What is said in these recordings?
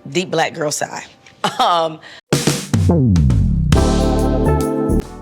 deep black girl sigh. Um,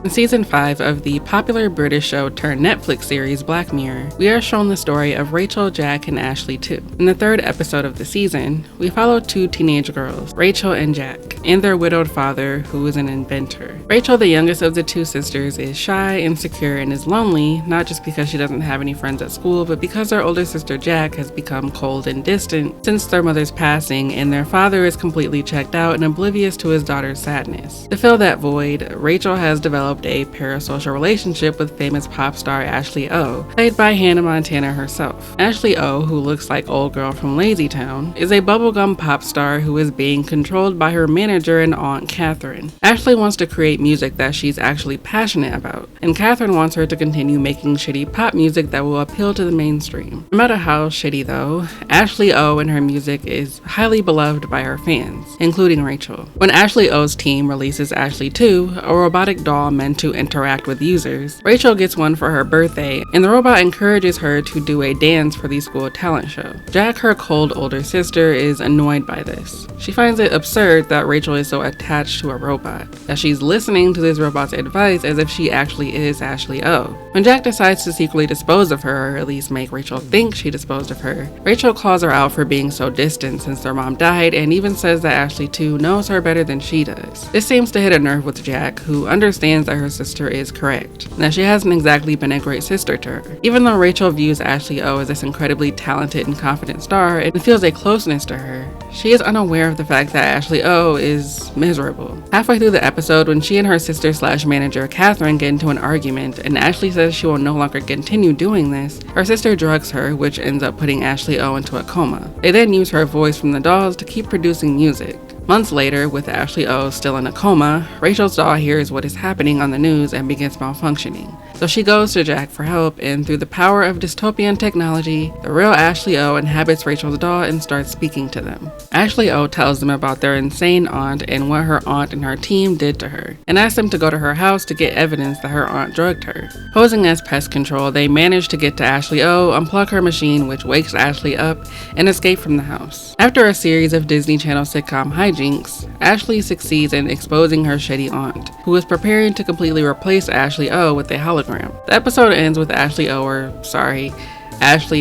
In season 5 of the popular British show turned Netflix series Black Mirror, we are shown the story of Rachel, Jack, and Ashley 2. In the third episode of the season, we follow two teenage girls, Rachel and Jack, and their widowed father, who is an inventor. Rachel, the youngest of the two sisters, is shy, insecure, and is lonely, not just because she doesn't have any friends at school, but because her older sister Jack has become cold and distant since their mother's passing, and their father is completely checked out and oblivious to his daughter's sadness. To fill that void, Rachel has developed a parasocial relationship with famous pop star Ashley O, played by Hannah Montana herself. Ashley O, who looks like old girl from Lazy Town, is a bubblegum pop star who is being controlled by her manager and aunt Catherine. Ashley wants to create music that she's actually passionate about, and Catherine wants her to continue making shitty pop music that will appeal to the mainstream. No matter how shitty though, Ashley O and her music is highly beloved by her fans, including Rachel. When Ashley O's team releases Ashley 2, a robotic doll meant to interact with users, Rachel gets one for her birthday, and the robot encourages her to do a dance for the school talent show. Jack, her cold older sister, is annoyed by this. She finds it absurd that Rachel is so attached to a robot, that she's listening to this robot's advice as if she actually is Ashley O. When Jack decides to secretly dispose of her, or at least make Rachel think she disposed of her, Rachel calls her out for being so distant since their mom died, and even says that Ashley 2 knows her better than she does. This seems to hit a nerve with Jack, who understands that her sister is correct, and that she hasn't exactly been a great sister to her. Even though Rachel views Ashley O as this incredibly talented and confident star and feels a closeness to her, she is unaware of the fact that Ashley O is miserable. Halfway through the episode, when she and her sister / manager Catherine get into an argument and Ashley says she will no longer continue doing this, her sister drugs her, which ends up putting Ashley O into a coma. They then use her voice from the dolls to keep producing music. Months later, with Ashley O still in a coma, Rachel's doll hears what is happening on the news and begins malfunctioning. So she goes to Jack for help, and through the power of dystopian technology, the real Ashley O inhabits Rachel's doll and starts speaking to them. Ashley O tells them about their insane aunt and what her aunt and her team did to her, and asks them to go to her house to get evidence that her aunt drugged her. Posing as pest control, they manage to get to Ashley O, unplug her machine, which wakes Ashley up, and escape from the house. After a series of Disney Channel sitcom hijinks, Ashley succeeds in exposing her shitty aunt, who is preparing to completely replace Ashley O with a hologram. The episode ends with Ashley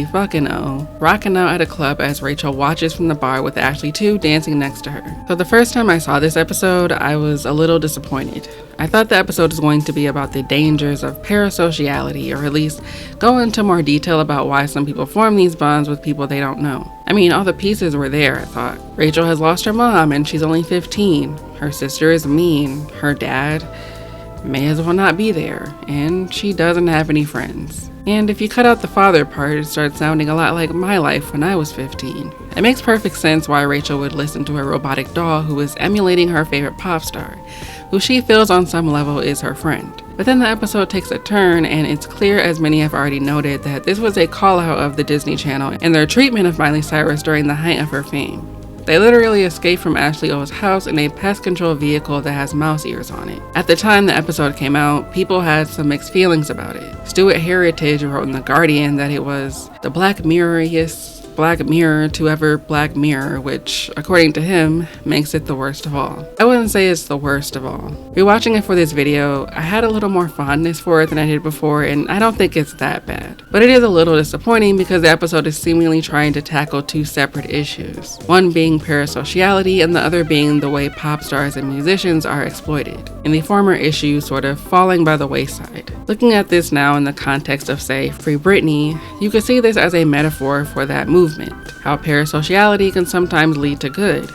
fucking O rocking out at a club as Rachel watches from the bar with Ashley 2 dancing next to her. So the first time I saw this episode, I was a little disappointed. I thought the episode was going to be about the dangers of parasociality, or at least go into more detail about why some people form these bonds with people they don't know. I mean, all the pieces were there, I thought. Rachel has lost her mom and she's only 15. Her sister is mean. Her dad may as well not be there, and she doesn't have any friends. And if you cut out the father part, it starts sounding a lot like my life when I was 15. It makes perfect sense why Rachel would listen to a robotic doll who is emulating her favorite pop star, who she feels on some level is her friend. But then the episode takes a turn, and it's clear, as many have already noted, that this was a call out of the Disney Channel and their treatment of Miley Cyrus during the height of her fame. They literally escape from Ashley O's house in a pest control vehicle that has mouse ears on it. At the time the episode came out, people had some mixed feelings about it. Stuart Heritage wrote in The Guardian that it was the Black Mirror-iest Black Mirror to ever Black Mirror, which, according to him, makes it the worst of all. I wouldn't say it's the worst of all. Rewatching it for this video, I had a little more fondness for it than I did before, and I don't think it's that bad. But it is a little disappointing because the episode is seemingly trying to tackle two separate issues. One being parasociality, and the other being the way pop stars and musicians are exploited, and the former issue sort of falling by the wayside. Looking at this now in the context of, say, Free Britney, you could see this as a metaphor for that movement. How parasociality can sometimes lead to good.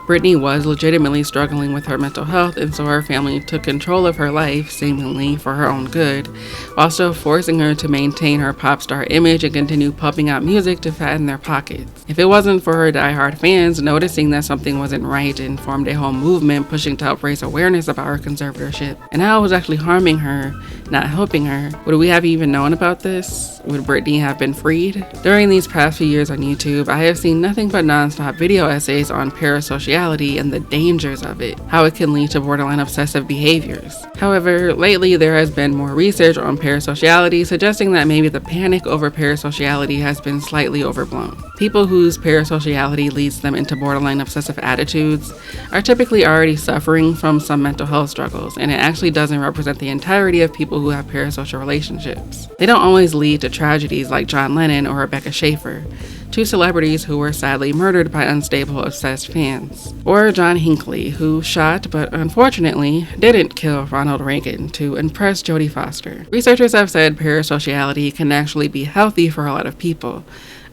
Britney was legitimately struggling with her mental health, and so her family took control of her life, seemingly for her own good, while still forcing her to maintain her pop star image and continue pumping out music to fatten their pockets. If it wasn't for her diehard fans noticing that something wasn't right and formed a whole movement pushing to help raise awareness about her conservatorship and how it was actually harming her, not helping her. Would we have even known about this? Would Britney have been freed? During these past few years on YouTube, I have seen nothing but non-stop video essays on parasociality and the dangers of it, how it can lead to borderline obsessive behaviors. However, lately there has been more research on parasociality suggesting that maybe the panic over parasociality has been slightly overblown. People whose parasociality leads them into borderline obsessive attitudes are typically already suffering from some mental health struggles, and it actually doesn't represent the entirety of people who have parasocial relationships. They don't always lead to tragedies like John Lennon or Rebecca Schaeffer, two celebrities who were sadly murdered by unstable, obsessed fans. Or John Hinckley, who shot, but unfortunately didn't kill Ronald Reagan to impress Jodie Foster. Researchers have said parasociality can actually be healthy for a lot of people,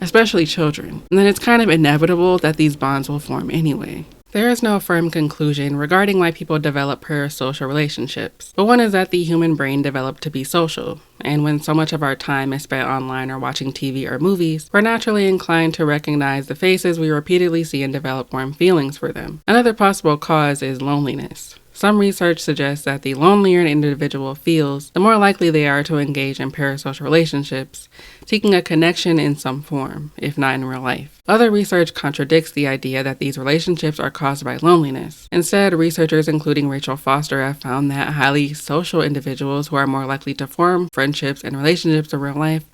especially children, and then it's kind of inevitable that these bonds will form anyway. There is no firm conclusion regarding why people develop parasocial relationships, but one is that the human brain developed to be social, and when so much of our time is spent online or watching TV or movies, we're naturally inclined to recognize the faces we repeatedly see and develop warm feelings for them. Another possible cause is loneliness. Some research suggests that the lonelier an individual feels, the more likely they are to engage in parasocial relationships, seeking a connection in some form, if not in real life. Other research contradicts the idea that these relationships are caused by loneliness. Instead, researchers including Rachel Foster have found that highly social individuals who are more likely to form friendships and relationships in real life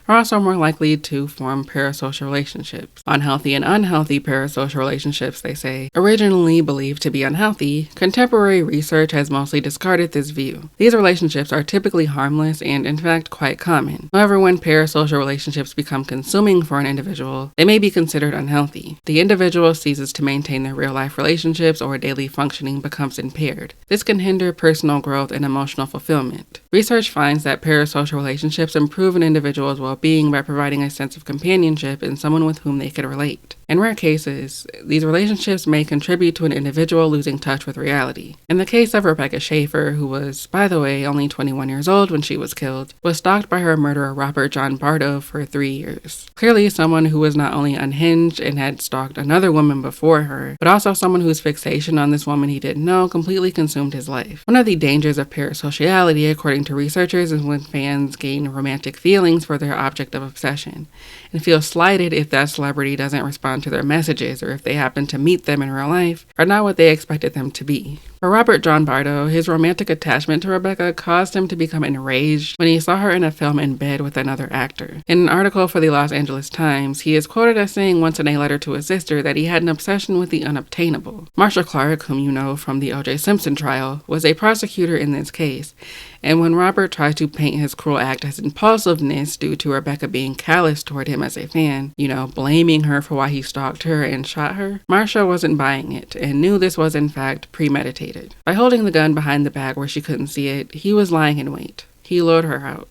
are also more likely to form parasocial relationships. Unhealthy and unhealthy parasocial relationships, they say, originally believed to be unhealthy, contemporary research has mostly discarded this view. These relationships are typically harmless and, in fact, quite common. However, when parasocial relationships become consuming for an individual, they may be considered unhealthy. The individual ceases to maintain their real-life relationships or daily functioning becomes impaired. This can hinder personal growth and emotional fulfillment. Research finds that parasocial relationships improve an individual's well-being by providing a sense of companionship and someone with whom they can relate. In rare cases, these relationships may contribute to an individual losing touch with reality. In the case of Rebecca Schaeffer, who was, by the way, only 21 years old when she was killed, was stalked by her murderer Robert John Bardo for 3 years. Clearly someone who was not only unhinged and had stalked another woman before her, but also someone whose fixation on this woman he didn't know completely consumed his life. One of the dangers of parasociality, according to researchers, is when fans gain romantic feelings for their object of obsession and feel slighted if that celebrity doesn't respond to their messages or if they happen to meet them in real life are not what they expected them to be. For Robert John Bardo, his romantic attachment to Rebecca caused him to become enraged when he saw her in a film in bed with another actor. In an article for the Los Angeles Times, he is quoted as saying once in a letter to his sister that he had an obsession with the unobtainable. Marcia Clark, whom you know from the O.J. Simpson trial, was a prosecutor in this case, and when Robert tried to paint his cruel act as impulsiveness due to Rebecca being callous toward him as a fan, blaming her for why he stalked her and shot her, Marcia wasn't buying it and knew this was in fact premeditated. By holding the gun behind the bag where she couldn't see it, he was lying in wait. He lured her out.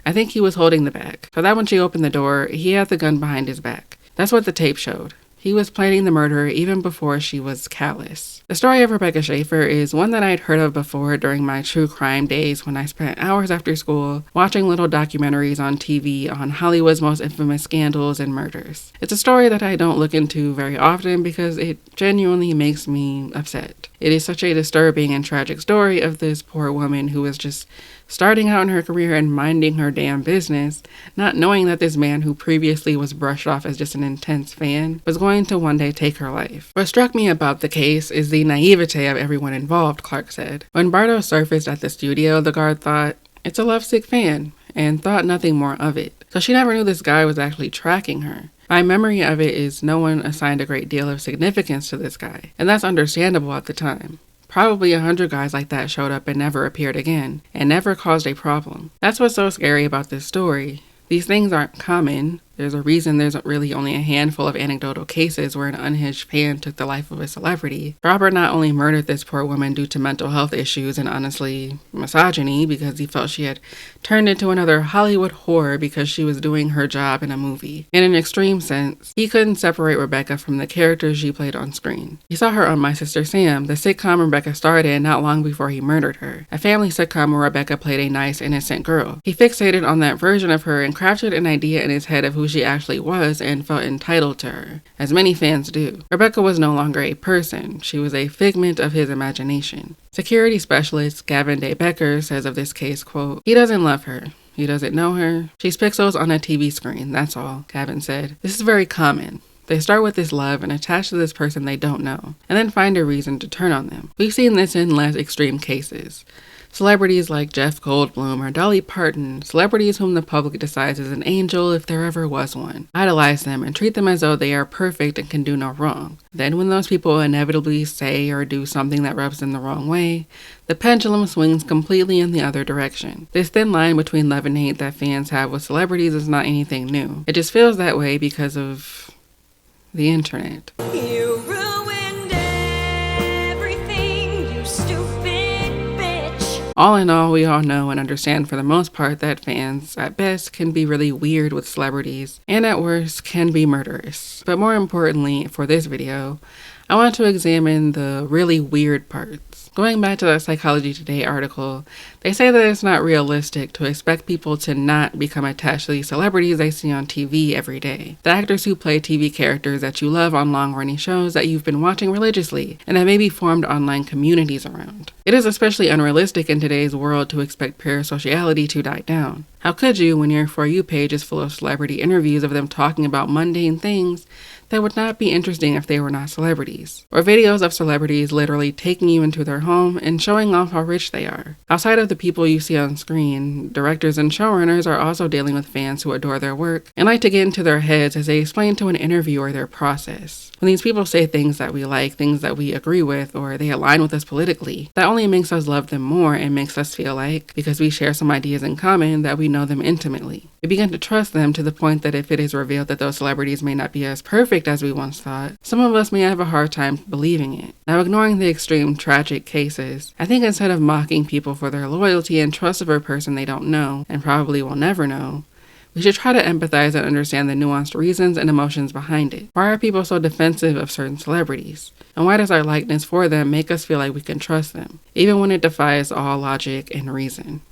I think he was holding the bag, so that when she opened the door, he had the gun behind his back. That's what the tape showed. He was planning the murder even before she was callous. The story of Rebecca Schaeffer is one that I'd heard of before during my true crime days when I spent hours after school watching little documentaries on TV on Hollywood's most infamous scandals and murders. It's a story that I don't look into very often because it genuinely makes me upset. It is such a disturbing and tragic story of this poor woman who was just starting out in her career and minding her damn business, not knowing that this man who previously was brushed off as just an intense fan was going to one day take her life. What struck me about the case is the naivete of everyone involved, Clark said. When Bardo surfaced at the studio, the guard thought, "It's a lovesick fan," and thought nothing more of it. So she never knew this guy was actually tracking her. My memory of it is no one assigned a great deal of significance to this guy, and that's understandable at the time. Probably 100 guys like that showed up and never appeared again, and never caused a problem. That's what's so scary about this story. These things aren't common. There's a reason there's really only a handful of anecdotal cases where an unhinged fan took the life of a celebrity. Robert not only murdered this poor woman due to mental health issues and honestly misogyny because he felt she had turned into another Hollywood whore because she was doing her job in a movie. In an extreme sense, he couldn't separate Rebecca from the characters she played on screen. He saw her on My Sister Sam, the sitcom Rebecca starred in not long before he murdered her, a family sitcom where Rebecca played a nice, innocent girl. He fixated on that version of her and crafted an idea in his head of who she actually was and felt entitled to her, as many fans do. Rebecca was no longer a person. She was a figment of his imagination. Security specialist Gavin Day Becker says of this case, quote, "He doesn't love her. He doesn't know her. She's pixels on a TV screen, that's all," Gavin said. "This is very common. They start with this love and attach to this person they don't know, and then find a reason to turn on them. We've seen this in less extreme cases. Celebrities like Jeff Goldblum or Dolly Parton, celebrities whom the public decides is an angel if there ever was one, idolize them and treat them as though they are perfect and can do no wrong. Then when those people inevitably say or do something that rubs them the wrong way, the pendulum swings completely in the other direction. This thin line between love and hate that fans have with celebrities is not anything new. It just feels that way because of the internet." You ruined everything, you stupid bitch. All in all, we all know and understand for the most part that fans, at best, can be really weird with celebrities, and at worst, can be murderous. But more importantly, for this video, I want to examine the really weird parts. Going back to the Psychology Today article, they say that it's not realistic to expect people to not become attached to these celebrities they see on TV every day. The actors who play TV characters that you love on long-running shows that you've been watching religiously and that maybe formed online communities around. It is especially unrealistic in today's world to expect parasociality to die down. How could you when your For You page is full of celebrity interviews of them talking about mundane things that would not be interesting if they were not celebrities? Or videos of celebrities literally taking you into their home and showing off how rich they are. Outside of the people you see on screen, directors and showrunners are also dealing with fans who adore their work and like to get into their heads as they explain to an interviewer their process. When these people say things that we like, things that we agree with, or they align with us politically, that only makes us love them more and makes us feel like, because we share some ideas in common, that we know them intimately. We begin to trust them to the point that if it is revealed that those celebrities may not be as perfect as we once thought, some of us may have a hard time believing it. Now, ignoring the extreme tragic cases, I think instead of mocking people for their loyalty and trust of a person they don't know, and probably will never know, we should try to empathize and understand the nuanced reasons and emotions behind it. Why are people so defensive of certain celebrities? And why does our likeness for them make us feel like we can trust them, even when it defies all logic and reason?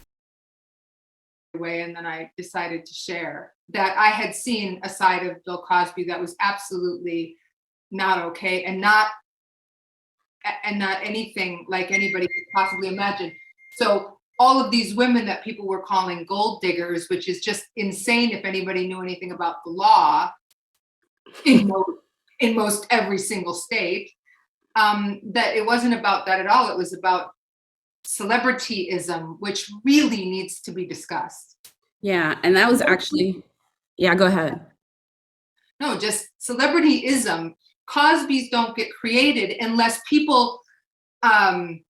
And then I decided to share that I had seen a side of Bill Cosby that was absolutely not okay and not anything like anybody could possibly imagine. So all of these women that people were calling gold diggers, which is just insane if anybody knew anything about the law in most every single state, that it wasn't about that at all. It was about celebrityism, which really needs to be discussed. Yeah, and that was actually, yeah, go ahead. No, just celebrityism. Cosbys don't get created unless people, I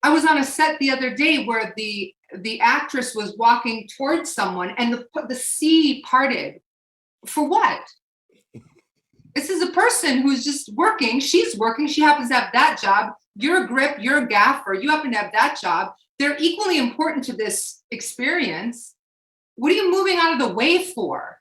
was on a set the other day where the actress was walking towards someone and the sea parted. For what? This is a person who's just working. She's working. She happens to have that job. You're a grip. You're a gaffer. You happen to have that job. They're equally important to this experience. What are you moving out of the way for?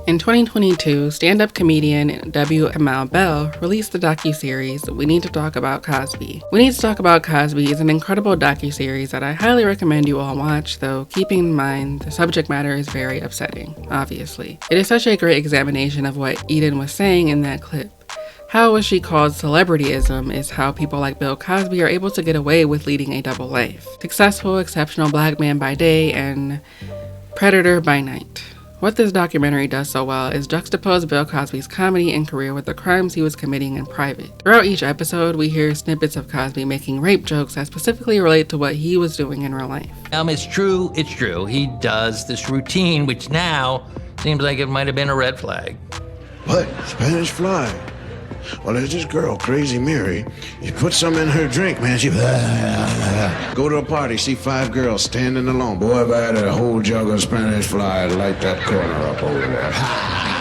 In 2022, stand-up comedian W. Kamau Bell released the docuseries We Need to Talk About Cosby. We Need to Talk About Cosby is an incredible docuseries that I highly recommend you all watch, though keeping in mind the subject matter is very upsetting, obviously. It is such a great examination of what Eden was saying in that clip. How what she called celebrityism is how people like Bill Cosby are able to get away with leading a double life. Successful, exceptional black man by day and predator by night. What this documentary does so well is juxtapose Bill Cosby's comedy and career with the crimes he was committing in private. Throughout each episode, we hear snippets of Cosby making rape jokes that specifically relate to what he was doing in real life. It's true. He does this routine, which now seems like it might have been a red flag. What? Spanish fly? Well, there's this girl, Crazy Mary. You put some in her drink, man, she... Go to a party, see 5 girls standing alone. Boy, if I had a whole jug of Spanish fly, I'd light that corner up over there.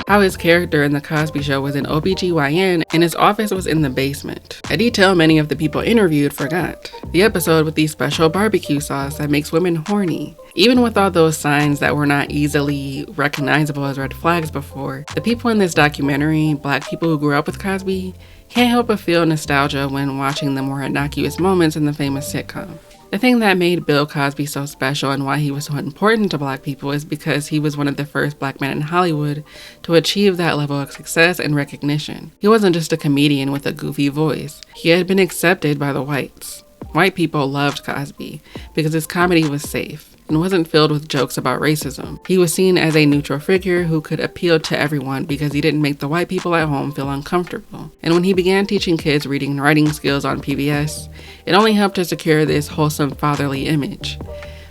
How his character in The Cosby Show was an OBGYN and his office was in the basement. A detail many of the people interviewed forgot. The episode with the special barbecue sauce that makes women horny. Even with all those signs that were not easily recognizable as red flags before, the people in this documentary, black people who grew up with Cosby, can't help but feel nostalgia when watching the more innocuous moments in the famous sitcom. The thing that made Bill Cosby so special and why he was so important to black people is because he was one of the first black men in Hollywood to achieve that level of success and recognition. He wasn't just a comedian with a goofy voice. He had been accepted by the whites. White people loved Cosby because his comedy was safe and wasn't filled with jokes about racism. He was seen as a neutral figure who could appeal to everyone because he didn't make the white people at home feel uncomfortable. And when he began teaching kids reading and writing skills on PBS, it only helped to secure this wholesome fatherly image.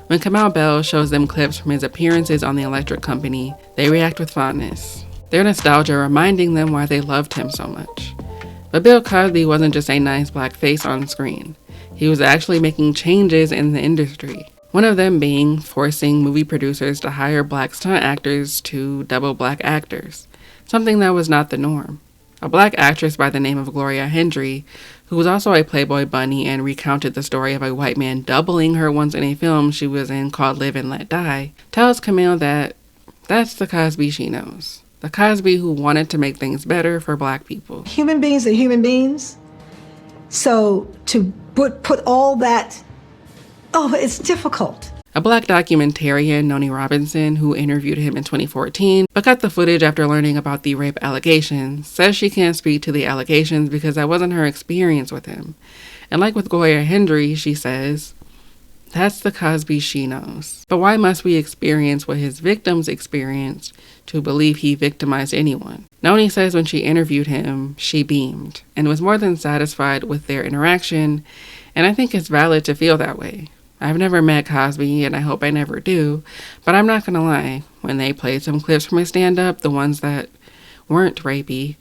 When Kamau Bell shows them clips from his appearances on The Electric Company, they react with fondness, their nostalgia reminding them why they loved him so much. But Bill Cosby wasn't just a nice black face on screen. He was actually making changes in the industry. One of them being forcing movie producers to hire black stunt actors to double black actors, something that was not the norm. A black actress by the name of Gloria Hendry, who was also a Playboy bunny and recounted the story of a white man doubling her once in a film she was in called Live and Let Die, tells Camille that that's the Cosby she knows. The Cosby who wanted to make things better for black people. Human beings are human beings. So to put all that, it's difficult. A black documentarian, Noni Robinson, who interviewed him in 2014, but cut the footage after learning about the rape allegations, says she can't speak to the allegations because that wasn't her experience with him. And like with Gloria Hendry, she says, that's the Cosby she knows. But why must we experience what his victims experienced to believe he victimized anyone? Noni says when she interviewed him, she beamed and was more than satisfied with their interaction, and I think it's valid to feel that way. I've never met Cosby, and I hope I never do, but I'm not gonna lie, when they played some clips from his stand-up, the ones that weren't rapey,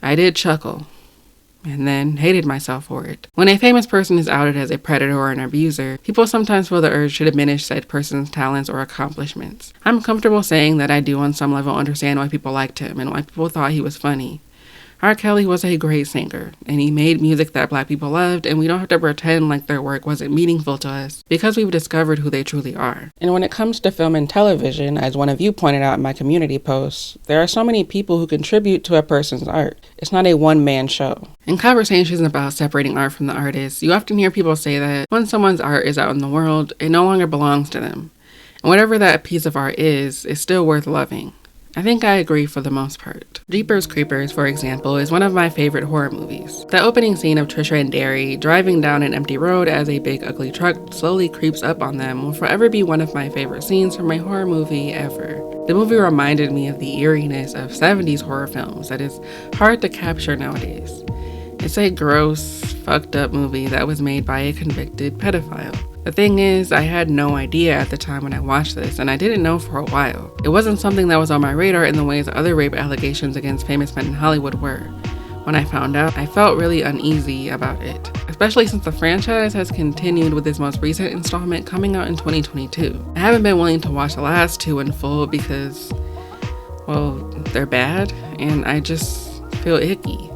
I did chuckle, and then hated myself for it. When a famous person is outed as a predator or an abuser, people sometimes feel the urge to diminish said person's talents or accomplishments. I'm comfortable saying that I do on some level understand why people liked him and why people thought he was funny. R. Kelly was a great singer, and he made music that black people loved, and we don't have to pretend like their work wasn't meaningful to us because we've discovered who they truly are. And when it comes to film and television, as one of you pointed out in my community posts, there are so many people who contribute to a person's art. It's not a one-man show. In conversations about separating art from the artist, you often hear people say that when someone's art is out in the world, it no longer belongs to them. And whatever that piece of art is still worth loving. I think I agree for the most part. Jeepers Creepers, for example, is one of my favorite horror movies. The opening scene of Trisha and Derry driving down an empty road as a big ugly truck slowly creeps up on them will forever be one of my favorite scenes from a horror movie ever. The movie reminded me of the eeriness of 70s horror films that is hard to capture nowadays. It's a gross, fucked up movie that was made by a convicted pedophile. The thing is, I had no idea at the time when I watched this, and I didn't know for a while. It wasn't something that was on my radar in the ways other rape allegations against famous men in Hollywood were. When I found out, I felt really uneasy about it, especially since the franchise has continued with its most recent installment coming out in 2022. I haven't been willing to watch the last two in full because, well, they're bad, and I just feel icky.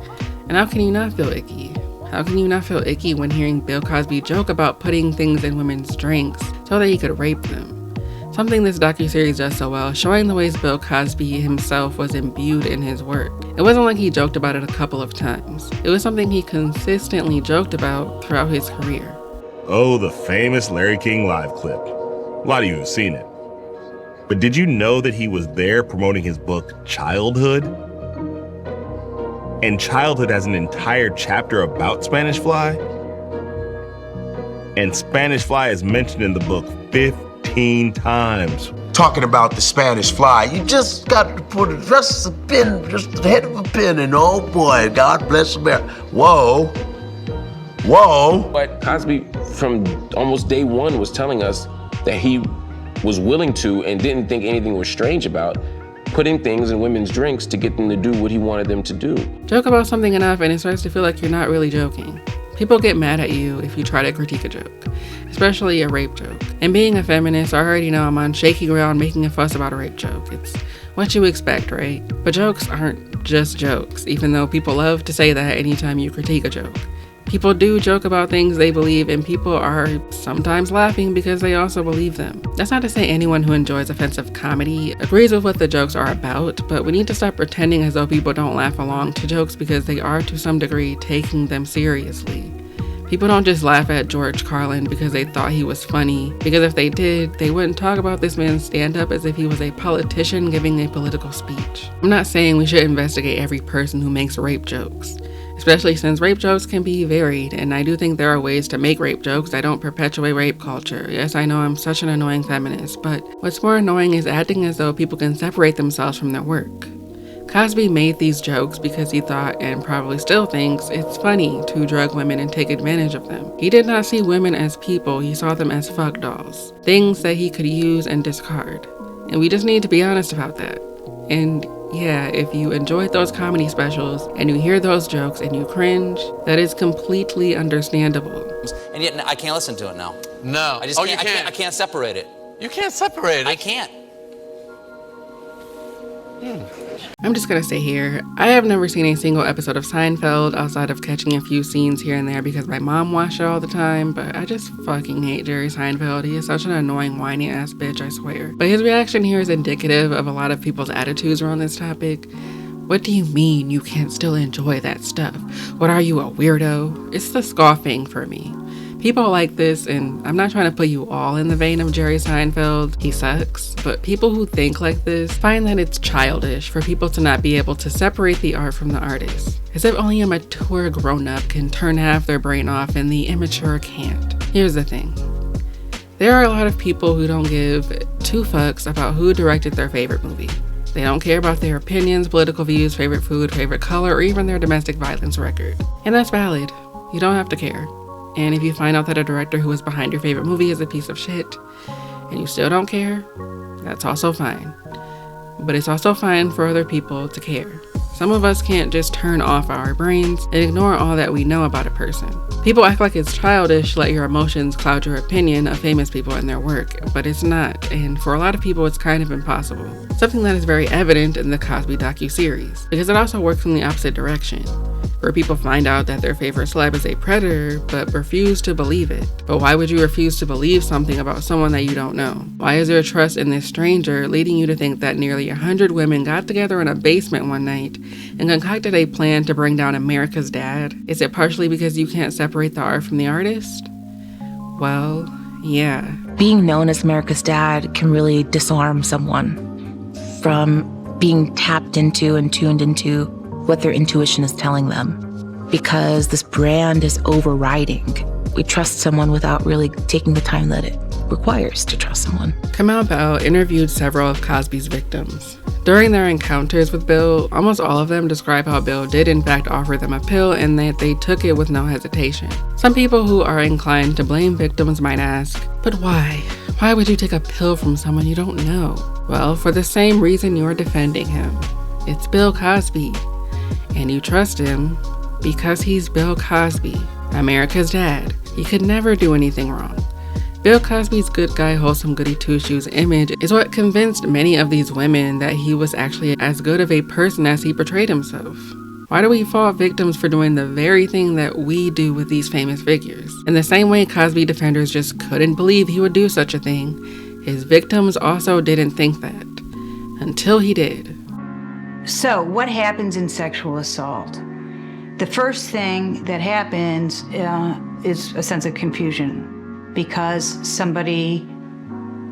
And how can you not feel icky? How can you not feel icky when hearing Bill Cosby joke about putting things in women's drinks so that he could rape them? Something this docuseries does so well, showing the ways Bill Cosby himself was imbued in his work. It wasn't like he joked about it a couple of times. It was something he consistently joked about throughout his career. Oh, the famous Larry King live clip. A lot of you have seen it. But did you know that he was there promoting his book, Childhood? And Childhood has an entire chapter about Spanish Fly. And Spanish Fly is mentioned in the book 15 times. Talking about the Spanish Fly, you just got to put just a pin, just the head of a pin, and oh boy, God bless America. Whoa. Whoa. But Cosby, from almost day one, was telling us that he was willing to and didn't think anything was strange about putting things in women's drinks to get them to do what he wanted them to do. Joke about something enough and it starts to feel like you're not really joking. People get mad at you if you try to critique a joke, especially a rape joke. And being a feminist, I already know I'm on shaky ground making a fuss about a rape joke. It's what you expect, right? But jokes aren't just jokes, even though people love to say that anytime you critique a joke. People do joke about things they believe, and people are sometimes laughing because they also believe them. That's not to say anyone who enjoys offensive comedy agrees with what the jokes are about, but we need to stop pretending as though people don't laugh along to jokes because they are, to some degree, taking them seriously. People don't just laugh at George Carlin because they thought he was funny, because if they did, they wouldn't talk about this man's stand-up as if he was a politician giving a political speech. I'm not saying we should investigate every person who makes rape jokes. especially since rape jokes can be varied, and I do think there are ways to make rape jokes that don't perpetuate rape culture. Yes, I know I'm such an annoying feminist, but what's more annoying is acting as though people can separate themselves from their work. Cosby made these jokes because he thought, and probably still thinks, it's funny to drug women and take advantage of them. He did not see women as people, he saw them as fuck dolls, things that he could use and discard. And we just need to be honest about that. And yeah, if you enjoyed those comedy specials and you hear those jokes and you cringe, that is completely understandable. And yet I can't listen to it now. No. I just can't. I can't separate it. You can't separate it. I can't. I'm just gonna say here, I have never seen a single episode of Seinfeld outside of catching a few scenes here and there because my mom watched it all the time, but I just fucking hate Jerry Seinfeld. He is such an annoying, whiny ass bitch, I swear. But his reaction here is indicative of a lot of people's attitudes around this topic. What do you mean you can't still enjoy that stuff? What are you, a weirdo? It's the scoffing for me. People like this, and I'm not trying to put you all in the vein of Jerry Seinfeld, he sucks, but people who think like this find that it's childish for people to not be able to separate the art from the artist. As if only a mature grown-up can turn half their brain off and the immature can't. Here's the thing. There are a lot of people who don't give two fucks about who directed their favorite movie. They don't care about their opinions, political views, favorite food, favorite color, or even their domestic violence record. And that's valid. You don't have to care. And if you find out that a director who is behind your favorite movie is a piece of shit, and you still don't care, that's also fine. But it's also fine for other people to care. Some of us can't just turn off our brains and ignore all that we know about a person. People act like it's childish to let your emotions cloud your opinion of famous people and their work, but it's not, and for a lot of people it's kind of impossible. Something that is very evident in the Cosby docuseries, because it also works in the opposite direction, where people find out that their favorite celeb is a predator, but refuse to believe it. But why would you refuse to believe something about someone that you don't know? Why is there trust in this stranger leading you to think that nearly 100 women got together in a basement one night and concocted a plan to bring down America's dad? Is it partially because you can't separate the art from the artist? Well, yeah. Being known as America's dad can really disarm someone from being tapped into and tuned into what their intuition is telling them, because this brand is overriding. We trust someone without really taking the time that it requires to trust someone. Kamau Bell interviewed several of Cosby's victims. During their encounters with Bill, almost all of them describe how Bill did in fact offer them a pill and that they took it with no hesitation. Some people who are inclined to blame victims might ask, but why? Why would you take a pill from someone you don't know? Well, for the same reason you're defending him. It's Bill Cosby. And you trust him because he's Bill Cosby, America's dad. He could never do anything wrong. Bill Cosby's good guy, wholesome goody two-shoes image is what convinced many of these women that he was actually as good of a person as he portrayed himself. Why do we fault victims for doing the very thing that we do with these famous figures? In the same way Cosby defenders just couldn't believe he would do such a thing, his victims also didn't think that. Until he did. So, what happens in sexual assault? The first thing that happens is a sense of confusion because somebody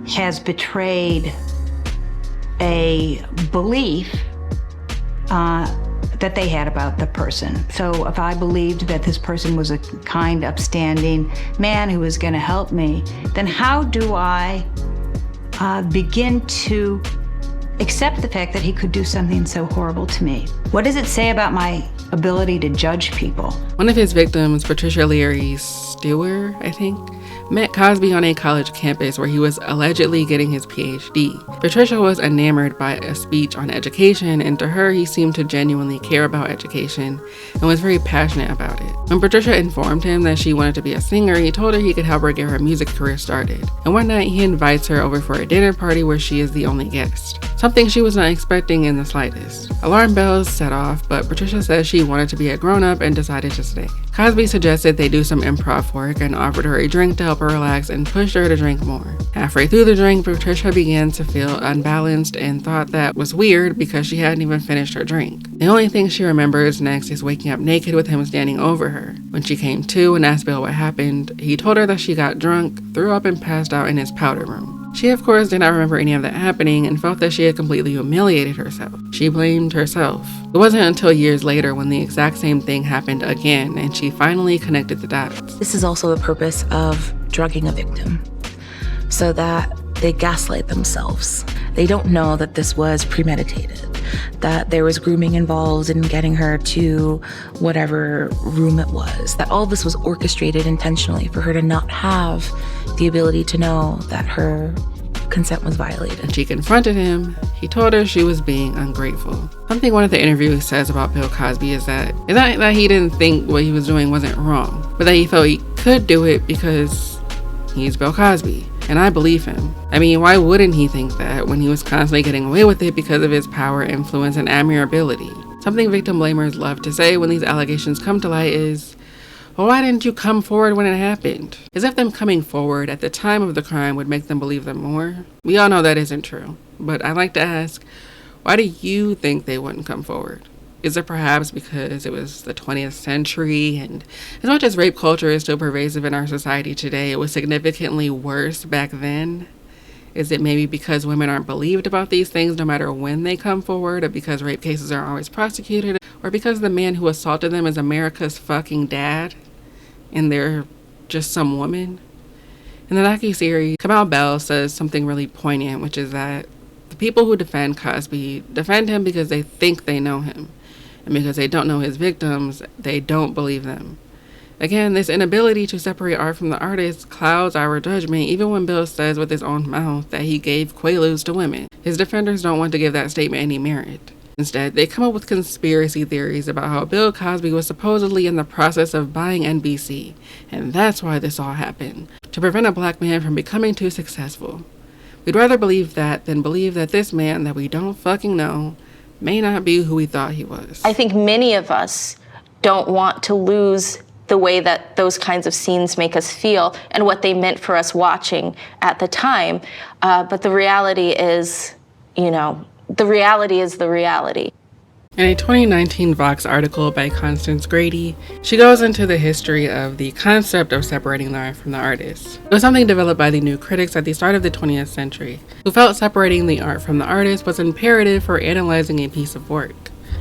has betrayed a belief that they had about the person. So if I believed that this person was a kind, upstanding man who was going to help me, then how do I begin to accept the fact that he could do something so horrible to me? What does it say about my ability to judge people? One of his victims, Patricia Leary Stewart, I think, met Cosby on a college campus where he was allegedly getting his PhD. Patricia was enamored by a speech on education, and to her, he seemed to genuinely care about education and was very passionate about it. When Patricia informed him that she wanted to be a singer, he told her he could help her get her music career started. And one night, he invites her over for a dinner party where she is the only guest. Something she was not expecting in the slightest. Alarm bells set off, but Patricia says she wanted to be a grown-up and decided to stay. Cosby suggested they do some improv work and offered her a drink to help her relax and pushed her to drink more. Halfway through the drink, Patricia began to feel unbalanced and thought that was weird because she hadn't even finished her drink. The only thing she remembers next is waking up naked with him standing over her. When she came to and asked Bill what happened, he told her that she got drunk, threw up, and passed out in his powder room. She, of course, did not remember any of that happening and felt that she had completely humiliated herself. She blamed herself. It wasn't until years later when the exact same thing happened again and she finally connected the dots. This is also the purpose of drugging a victim, so that they gaslight themselves. They don't know that this was premeditated, that there was grooming involved in getting her to whatever room it was, that all this was orchestrated intentionally for her to not have the ability to know that her consent was violated. When she confronted him, he told her she was being ungrateful. Something one of the interviews says about Bill Cosby is that it's not that he didn't think what he was doing wasn't wrong, but that he felt he could do it because he's Bill Cosby. And I believe him. I mean, why wouldn't he think that when he was constantly getting away with it because of his power, influence, and admirability? Something victim blamers love to say when these allegations come to light is, well, why didn't you come forward when it happened? As if them coming forward at the time of the crime would make them believe them more. We all know that isn't true. But I like to ask, why do you think they wouldn't come forward? Is it perhaps because it was the 20th century and as much as rape culture is still pervasive in our society today, it was significantly worse back then? Is it maybe because women aren't believed about these things no matter when they come forward, or because rape cases aren't always prosecuted, or because the man who assaulted them is America's fucking dad and they're just some woman? In the docuseries, Kamau Bell says something really poignant, which is that the people who defend Cosby defend him because they think they know him. And because they don't know his victims, they don't believe them. Again, this inability to separate art from the artist clouds our judgment even when Bill says with his own mouth that he gave Quaaludes to women. His defenders don't want to give that statement any merit. Instead, they come up with conspiracy theories about how Bill Cosby was supposedly in the process of buying NBC, and that's why this all happened, to prevent a black man from becoming too successful. We'd rather believe that than believe that this man that we don't fucking know may not be who we thought he was. I think many of us don't want to lose the way that those kinds of scenes make us feel and what they meant for us watching at the time. But the reality is, the reality is the reality. In a 2019 Vox article by Constance Grady, she goes into the history of the concept of separating the art from the artist. It was something developed by the new critics at the start of the 20th century, who felt separating the art from the artist was imperative for analyzing a piece of work.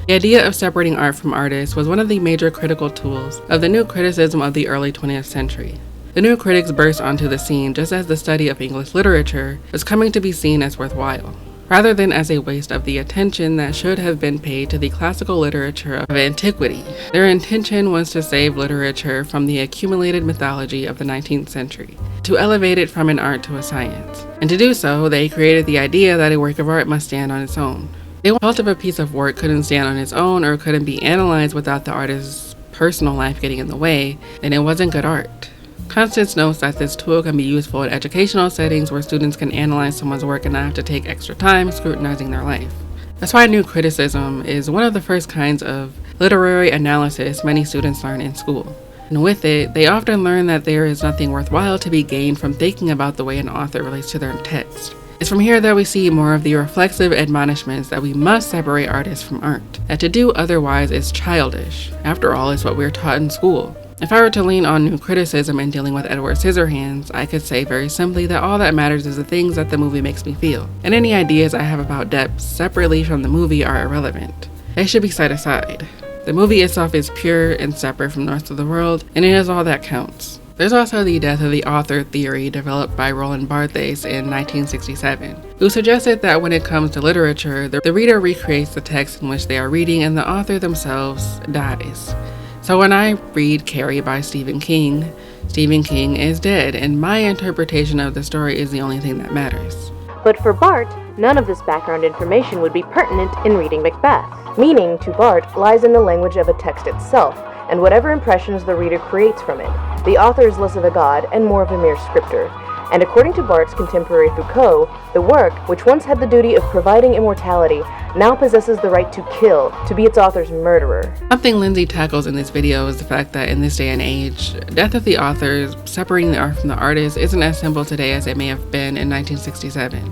The idea of separating art from artists was one of the major critical tools of the new criticism of the early 20th century. The new critics burst onto the scene just as the study of English literature was coming to be seen as worthwhile, rather than as a waste of the attention that should have been paid to the classical literature of antiquity. Their intention was to save literature from the accumulated mythology of the 19th century, to elevate it from an art to a science. And to do so, they created the idea that a work of art must stand on its own. They felt if a piece of work couldn't stand on its own or couldn't be analyzed without the artist's personal life getting in the way, then it wasn't good art. Constance notes that this tool can be useful in educational settings where students can analyze someone's work and not have to take extra time scrutinizing their life. That's why new criticism is one of the first kinds of literary analysis many students learn in school. And with it, they often learn that there is nothing worthwhile to be gained from thinking about the way an author relates to their text. It's from here that we see more of the reflexive admonishments that we must separate artists from art, that to do otherwise is childish. After all, it's what we're taught in school. If I were to lean on new criticism in dealing with Edward Scissorhands, I could say very simply that all that matters is the things that the movie makes me feel, and any ideas I have about depth separately from the movie are irrelevant. They should be set aside. The movie itself is pure and separate from the rest of the world, and it is all that counts. There's also the death of the author theory developed by Roland Barthes in 1967, who suggested that when it comes to literature, the reader recreates the text in which they are reading and the author themselves dies. So when I read Carrie by Stephen King is dead, and my interpretation of the story is the only thing that matters. But for Bart, none of this background information would be pertinent in reading Macbeth. Meaning to Bart lies in the language of a text itself, and whatever impressions the reader creates from it. The author is less of a god and more of a mere scripter. And according to Barthes' contemporary Foucault, the work, which once had the duty of providing immortality, now possesses the right to kill, to be its author's murderer. Something Lindsay tackles in this video is the fact that in this day and age, death of the authors, separating the art from the artist, isn't as simple today as it may have been in 1967.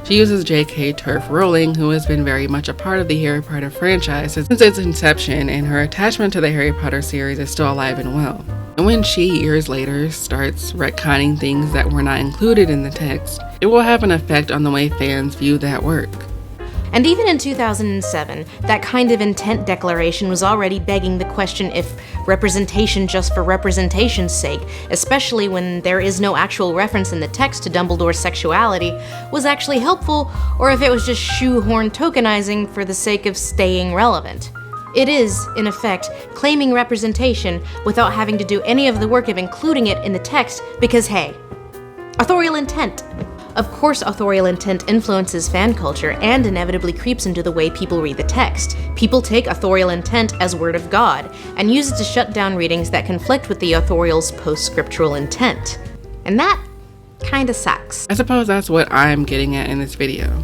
She uses J.K. Turf Rowling, who has been very much a part of the Harry Potter franchise since its inception, and her attachment to the Harry Potter series is still alive and well. And when she, years later, starts retconning things that were not included in the text, it will have an effect on the way fans view that work. And even in 2007, that kind of intent declaration was already begging the question if representation just for representation's sake, especially when there is no actual reference in the text to Dumbledore's sexuality, was actually helpful, or if it was just shoehorn tokenizing for the sake of staying relevant. It is, in effect, claiming representation without having to do any of the work of including it in the text because, hey, authorial intent. Of course, authorial intent influences fan culture and inevitably creeps into the way people read the text. People take authorial intent as word of God and use it to shut down readings that conflict with the authorial's post-scriptural intent. And that kinda sucks. I suppose that's what I'm getting at in this video.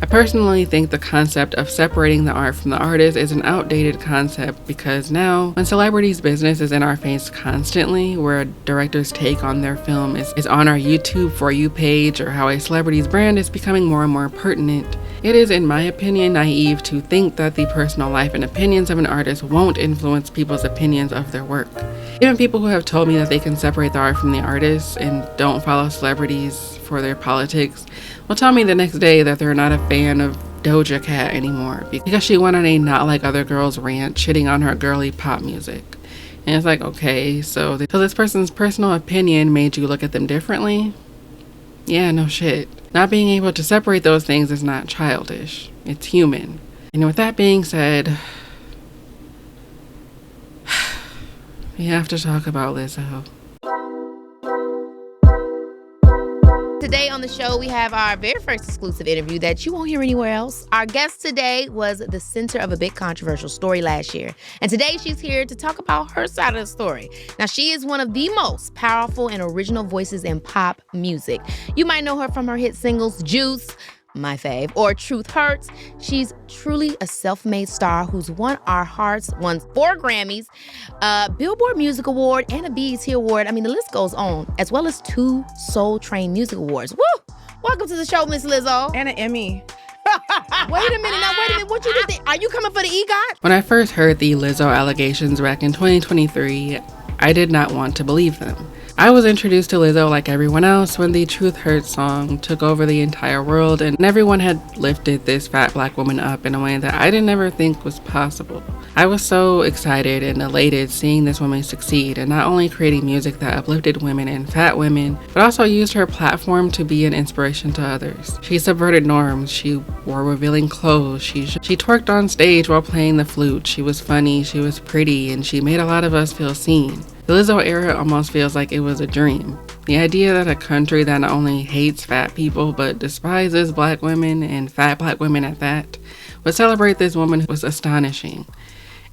I personally think the concept of separating the art from the artist is an outdated concept because now, when celebrities' business is in our face constantly, where a director's take on their film is on our YouTube For You page, or how a celebrity's brand is becoming more and more pertinent, it is, in my opinion, naive to think that the personal life and opinions of an artist won't influence people's opinions of their work. Even people who have told me that they can separate the art from the artist and don't follow celebrities for their politics will tell me the next day that they're not a fan of Doja Cat anymore because she went on a not like other girls rant shitting on her girly pop music. And it's like, okay, so this person's personal opinion made you look at them differently? Yeah, no shit. Not being able to separate those things is not childish. It's human. And with that being said, we have to talk about Lizzo. Today on the show, we have our very first exclusive interview that you won't hear anywhere else. Our guest today was the center of a big controversial story last year. And today she's here to talk about her side of the story. Now, she is one of the most powerful and original voices in pop music. You might know her from her hit singles, Juice, my fave, or Truth Hurts. She's truly a self-made star who's won our hearts, won 4 Grammys, a Billboard Music Award, and a BET Award. I mean, the list goes on, as well as 2 Soul Train Music Awards. Woo! Welcome to the show, Miss Lizzo. And an Emmy. Wait a minute, what you did? Are you coming for the EGOT? When I first heard the Lizzo allegations back in 2023, I did not want to believe them. I was introduced to Lizzo like everyone else when the Truth Hurts song took over the entire world, and everyone had lifted this fat black woman up in a way that I didn't ever think was possible. I was so excited and elated seeing this woman succeed and not only creating music that uplifted women and fat women, but also used her platform to be an inspiration to others. She subverted norms, she wore revealing clothes, she twerked on stage while playing the flute, she was funny, she was pretty, and she made a lot of us feel seen. The Lizzo era almost feels like it was a dream. The idea that a country that not only hates fat people but despises black women, and fat black women at that, would celebrate this woman was astonishing.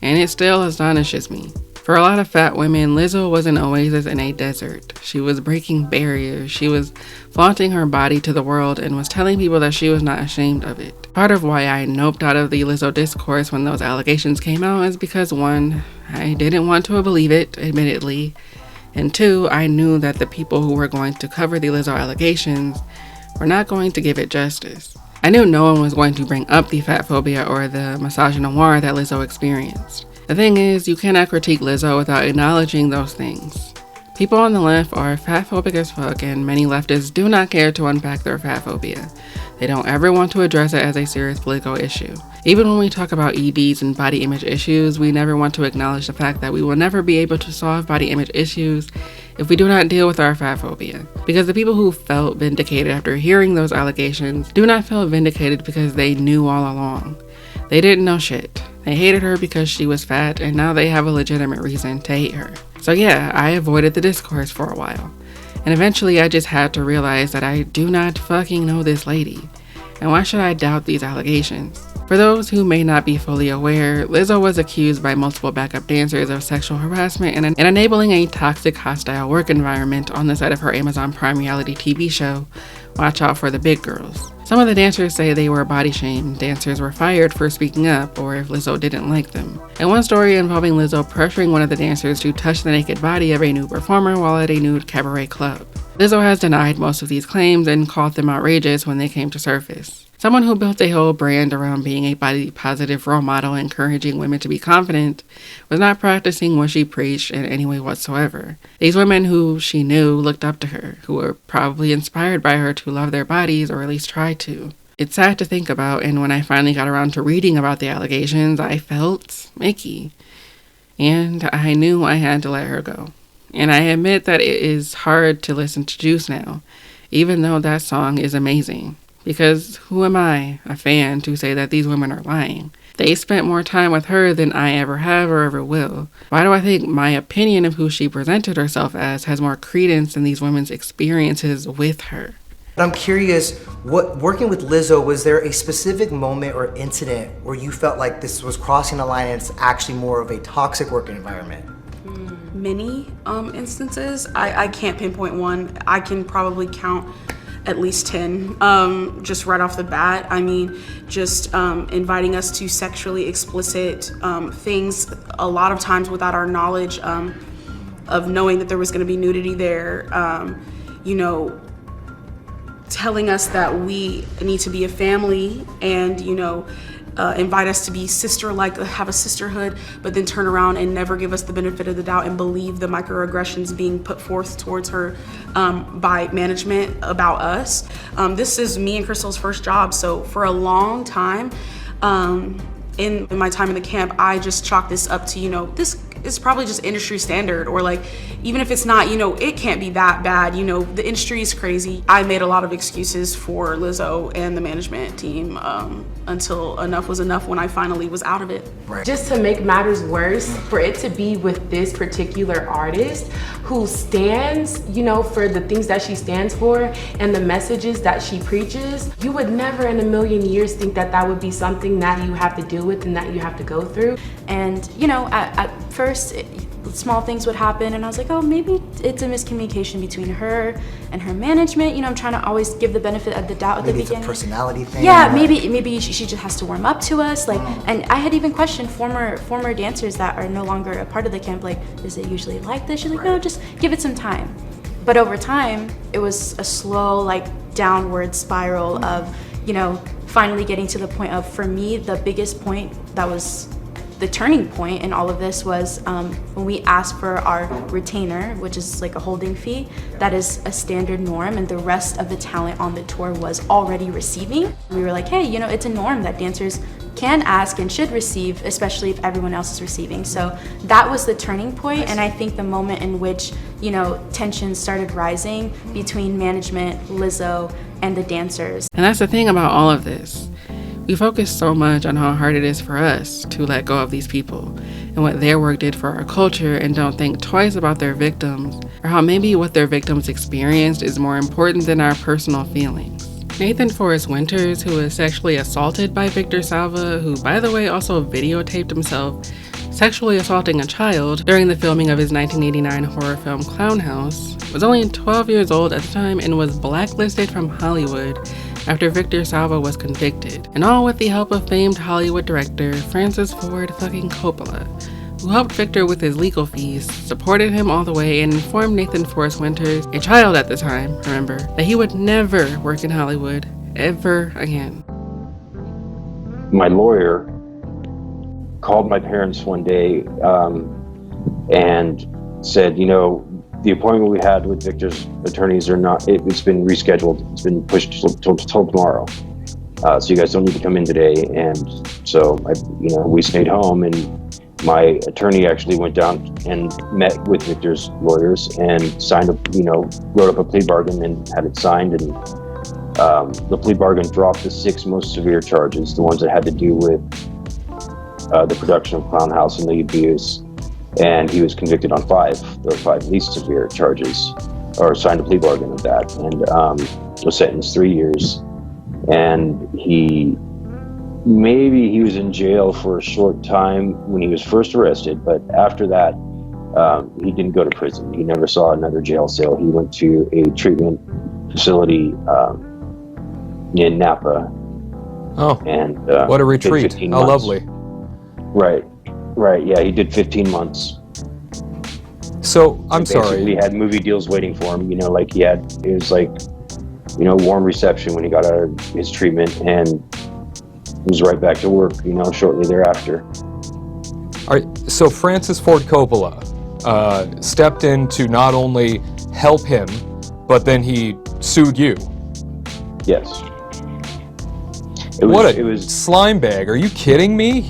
And it still astonishes me. For a lot of fat women, Lizzo was an oasis in a desert. She was breaking barriers, she was flaunting her body to the world, and was telling people that she was not ashamed of it. Part of why I noped out of the Lizzo discourse when those allegations came out is because 1, I didn't want to believe it, admittedly, and 2, I knew that the people who were going to cover the Lizzo allegations were not going to give it justice. I knew no one was going to bring up the fat phobia or the misogynoir that Lizzo experienced. The thing is, you cannot critique Lizzo without acknowledging those things. People on the left are fat phobic as fuck, and many leftists do not care to unpack their fat phobia. They don't ever want to address it as a serious political issue. Even when we talk about EDs and body image issues, we never want to acknowledge the fact that we will never be able to solve body image issues if we do not deal with our fat phobia. Because the people who felt vindicated after hearing those allegations do not feel vindicated because they knew all along. They didn't know shit. They hated her because she was fat, and now they have a legitimate reason to hate her. So yeah, I avoided the discourse for a while. And eventually I just had to realize that I do not fucking know this lady. And why should I doubt these allegations? For those who may not be fully aware, Lizzo was accused by multiple backup dancers of sexual harassment and enabling a toxic, hostile work environment on the set of her Amazon Prime reality TV show, Watch Out for the Big Girls. Some of the dancers say they were body shamed, dancers were fired for speaking up, or if Lizzo didn't like them. And one story involving Lizzo pressuring one of the dancers to touch the naked body of a nude performer while at a nude cabaret club. Lizzo has denied most of these claims and called them outrageous when they came to surface. Someone who built a whole brand around being a body-positive role model encouraging women to be confident was not practicing what she preached in any way whatsoever. These women who she knew looked up to her, who were probably inspired by her to love their bodies or at least try to. It's sad to think about, and when I finally got around to reading about the allegations, I felt icky. And I knew I had to let her go. And I admit that it is hard to listen to Juice now, even though that song is amazing. Because who am I, a fan, to say that these women are lying? They spent more time with her than I ever have or ever will. Why do I think my opinion of who she presented herself as has more credence than these women's experiences with her? I'm curious, working with Lizzo, was there a specific moment or incident where you felt like this was crossing the line and it's actually more of a toxic working environment? Many instances. I can't pinpoint one. I can probably count at least 10, just right off the bat. I mean, just inviting us to sexually explicit things, a lot of times without our knowledge of knowing that there was gonna be nudity there, telling us that we need to be a family and, invite us to be sister-like, have a sisterhood, but then turn around and never give us the benefit of the doubt and believe the microaggressions being put forth towards her by management about us. This is me and Crystal's first job, so for a long time, in my time in the camp, I just chalked this up to, this is probably just industry standard, or like, even if it's not, it can't be that bad, the industry is crazy. I made a lot of excuses for Lizzo and the management team until enough was enough when I finally was out of it. Right. Just to make matters worse, for it to be with this particular artist who stands, for the things that she stands for and the messages that she preaches, you would never in a million years think that that would be something that you have to deal with and that you have to go through. And, at first, small things would happen and I was like, oh, maybe it's a miscommunication between her and her management. I'm trying to always give the benefit of the doubt at the beginning. Maybe it's a personality thing. Yeah, maybe she just has to warm up to us. And I had even questioned former dancers that are no longer a part of the camp, like, is it usually like this? She's like, no, just give it some time. But over time, it was a slow, downward spiral of, finally getting to the point of, for me, the biggest point that was the turning point in all of this was when we asked for our retainer, which is like a holding fee, that is a standard norm, and the rest of the talent on the tour was already receiving. We were like, hey, it's a norm that dancers can ask and should receive, especially if everyone else is receiving. So that was the turning point, and I think the moment in which, tensions started rising between management, Lizzo, and the dancers. And that's the thing about all of this. We focus so much on how hard it is for us to let go of these people and what their work did for our culture, and don't think twice about their victims, or how maybe what their victims experienced is more important than our personal feelings. Nathan Forrest Winters, who was sexually assaulted by Victor Salva, who by the way also videotaped himself sexually assaulting a child during the filming of his 1989 horror film Clown House, was only 12 years old at the time and was blacklisted from Hollywood after Victor Salva was convicted, and all with the help of famed Hollywood director Francis Ford fucking Coppola, who helped Victor with his legal fees, supported him all the way, and informed Nathan Forrest Winters, a child at the time, remember, that he would never work in Hollywood ever again. My lawyer called my parents one day and said, the appointment we had with Victor's attorneys it's been rescheduled. It's been pushed till tomorrow. So you guys don't need to come in today. And so we stayed home, and my attorney actually went down and met with Victor's lawyers and signed wrote up a plea bargain and had it signed. And the plea bargain dropped the 6 most severe charges, the ones that had to do with the production of Clown House and the abuse. And he was convicted on 5, the 5 least severe charges, or signed a plea bargain of that, and was sentenced 3 years. And he was in jail for a short time when he was first arrested, but after that, he didn't go to prison. He never saw another jail cell. He went to a treatment facility in Napa. Oh, and what a retreat! How lovely. Right, yeah, he did 15 months. So I'm sorry. Basically had movie deals waiting for him. You know, like it was like, you know, warm reception when he got out of his treatment, and was right back to work, you know, shortly thereafter. All right, so Francis Ford Coppola stepped in to not only help him, but then he sued you. Yes. It was slime bag. Are you kidding me?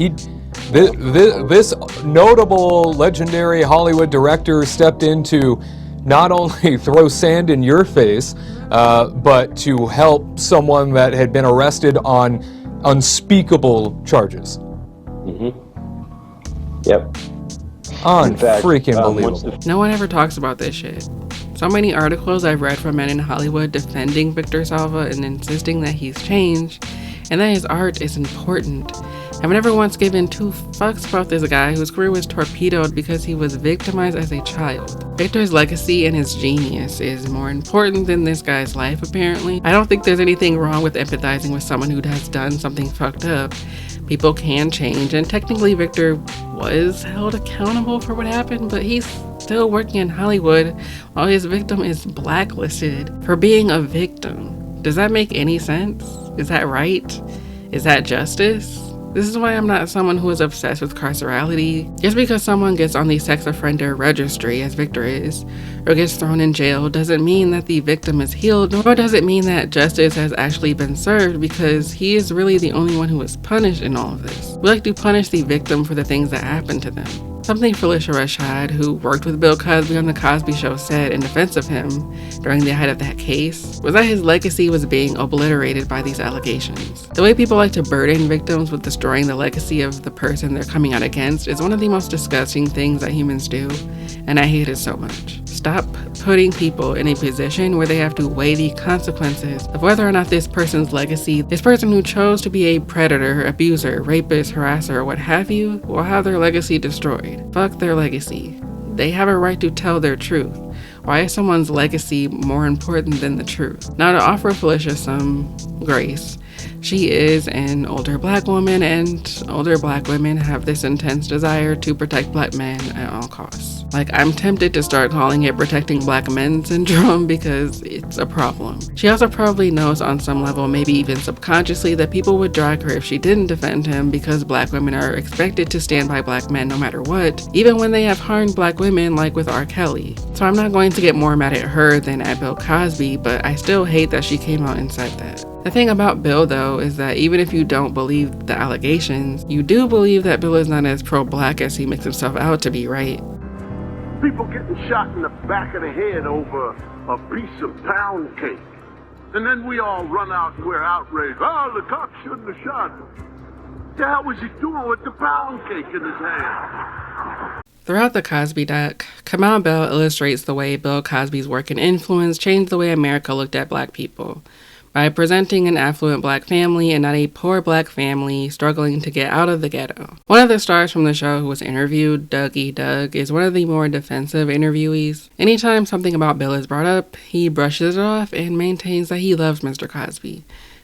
This notable, legendary Hollywood director stepped in to not only throw sand in your face, but to help someone that had been arrested on unspeakable charges. Mm-hmm. Yep. Freaking believable. No one ever talks about this shit. So many articles I've read from men in Hollywood defending Victor Salva and insisting that he's changed and that his art is important. I've never once given two fucks about this guy whose career was torpedoed because he was victimized as a child. Victor's legacy and his genius is more important than this guy's life, apparently. I don't think there's anything wrong with empathizing with someone who has done something fucked up. People can change, and technically Victor was held accountable for what happened, but he's still working in Hollywood while his victim is blacklisted for being a victim. Does that make any sense? Is that right? Is that justice? This is why I'm not someone who is obsessed with carcerality. Just because someone gets on the sex offender registry, as Victor is, or gets thrown in jail, doesn't mean that the victim is healed, nor does it mean that justice has actually been served, because he is really the only one who is punished in all of this. We like to punish the victim for the things that happened to them. Something Felicia Rashad, who worked with Bill Cosby on The Cosby Show, said in defense of him during the height of that case was that his legacy was being obliterated by these allegations. The way people like to burden victims with destroying the legacy of the person they're coming out against is one of the most disgusting things that humans do, and I hate it so much. Stop putting people in a position where they have to weigh the consequences of whether or not this person's legacy, this person who chose to be a predator, abuser, rapist, harasser, or what have you, will have their legacy destroyed. Fuck their legacy. They have a right to tell their truth. Why is someone's legacy more important than the truth? Now, to offer Felicia some grace, she is an older black woman, and older black women have this intense desire to protect black men at all costs. Like, I'm tempted to start calling it protecting black men syndrome because it's a problem. She also probably knows on some level, maybe even subconsciously, that people would drag her if she didn't defend him because black women are expected to stand by black men no matter what, even when they have harmed black women, like with R. Kelly. So I'm not going to get more mad at her than at Bill Cosby, but I still hate that she came out and said that. The thing about Bill, though, is that even if you don't believe the allegations, you do believe that Bill is not as pro-black as he makes himself out to be, right? People getting shot in the back of the head over a piece of pound cake. And then we all run out and we're outraged. Oh, the cop shouldn't have shot him. What the hell was he doing with the pound cake in his hand? Throughout the Cosby doc, Kamau Bell illustrates the way Bill Cosby's work and influence changed the way America looked at black people, by presenting an affluent black family and not a poor black family struggling to get out of the ghetto. One of the stars from the show who was interviewed, Doug E. Doug, is one of the more defensive interviewees. Anytime something about Bill is brought up, he brushes it off and maintains that he loves Mr. Cosby,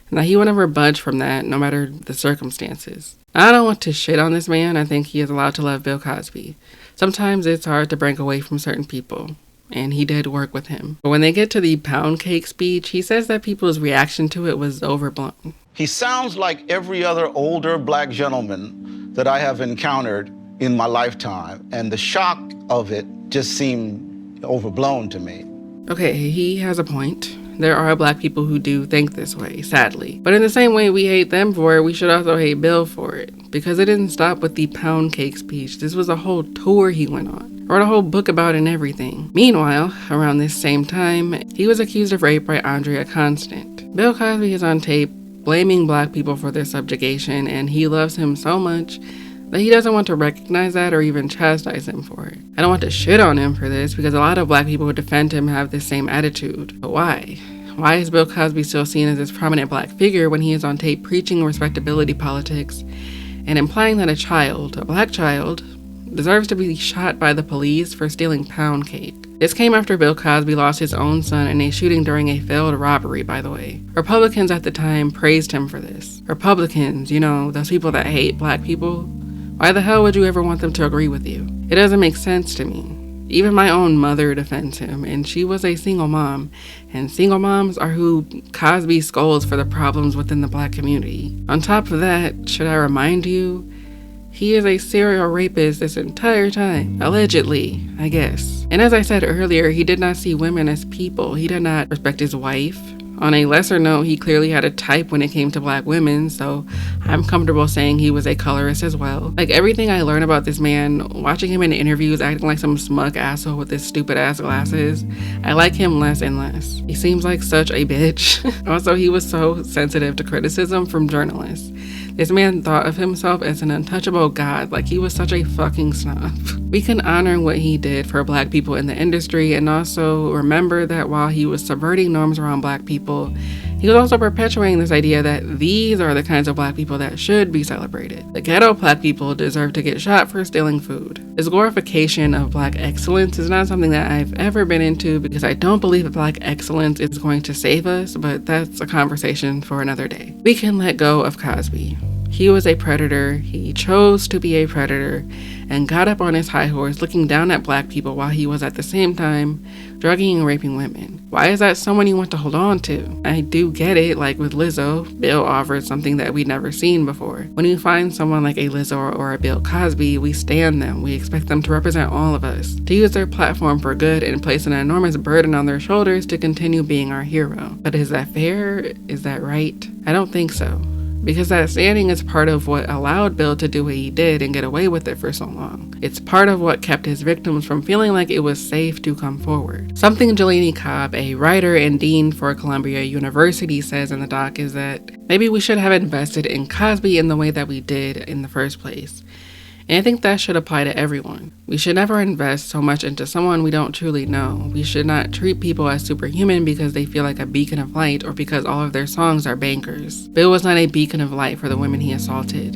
and that he will never budge from that no matter the circumstances. I don't want to shit on this man. I think he is allowed to love Bill Cosby. Sometimes it's hard to break away from certain people, and he did work with him. But when they get to the pound cake speech, he says that people's reaction to it was overblown. He sounds like every other older black gentleman that I have encountered in my lifetime, and the shock of it just seemed overblown to me. Okay, he has a point. There are black people who do think this way, sadly. But in the same way we hate them for it, we should also hate Bill for it. Because it didn't stop with the pound cake speech. This was a whole tour he went on. Wrote a whole book about it and everything. Meanwhile, around this same time, he was accused of rape by Andrea Constant. Bill Cosby is on tape blaming black people for their subjugation, and he loves him so much that he doesn't want to recognize that or even chastise him for it. I don't want to shit on him for this because a lot of black people who defend him have this same attitude. But why? Why is Bill Cosby still seen as this prominent black figure when he is on tape preaching respectability politics and implying that a black child, deserves to be shot by the police for stealing pound cake? This came after Bill Cosby lost his own son in a shooting during a failed robbery, by the way. Republicans at the time praised him for this. Republicans, you know, those people that hate black people. Why the hell would you ever want them to agree with you? It doesn't make sense to me. Even my own mother defends him, and she was a single mom. And single moms are who Cosby scolds for the problems within the Black community. On top of that, should I remind you, he is a serial rapist this entire time. Allegedly, I guess. And as I said earlier, he did not see women as people. He did not respect his wife. On a lesser note, he clearly had a type when it came to Black women, so I'm comfortable saying he was a colorist as well. Like, everything I learned about this man, watching him in interviews acting like some smug asshole with his stupid ass glasses, I like him less and less. He seems like such a bitch. Also, he was so sensitive to criticism from journalists. This man thought of himself as an untouchable god, like he was such a fucking snob. We can honor what he did for Black people in the industry and also remember that while he was subverting norms around Black people, he was also perpetuating this idea that these are the kinds of Black people that should be celebrated. The ghetto Black people deserve to get shot for stealing food. This glorification of Black excellence is not something that I've ever been into because I don't believe that Black excellence is going to save us, but that's a conversation for another day. We can let go of Cosby. He was a predator, he chose to be a predator, and got up on his high horse looking down at Black people while he was at the same time drugging and raping women. Why is that someone you want to hold on to? I do get it, like with Lizzo, Bill offered something that we'd never seen before. When you find someone like a Lizzo or a Bill Cosby, we stand them, we expect them to represent all of us, to use their platform for good and place an enormous burden on their shoulders to continue being our hero. But is that fair? Is that right? I don't think so. Because that standing is part of what allowed Bill to do what he did and get away with it for so long. It's part of what kept his victims from feeling like it was safe to come forward. Something Jelani Cobb, a writer and dean for Columbia University, says in the doc is that maybe we should have invested in Cosby in the way that we did in the first place. And I think that should apply to everyone. We should never invest so much into someone we don't truly know. We should not treat people as superhuman because they feel like a beacon of light or because all of their songs are bankers. Bill was not a beacon of light for the women he assaulted.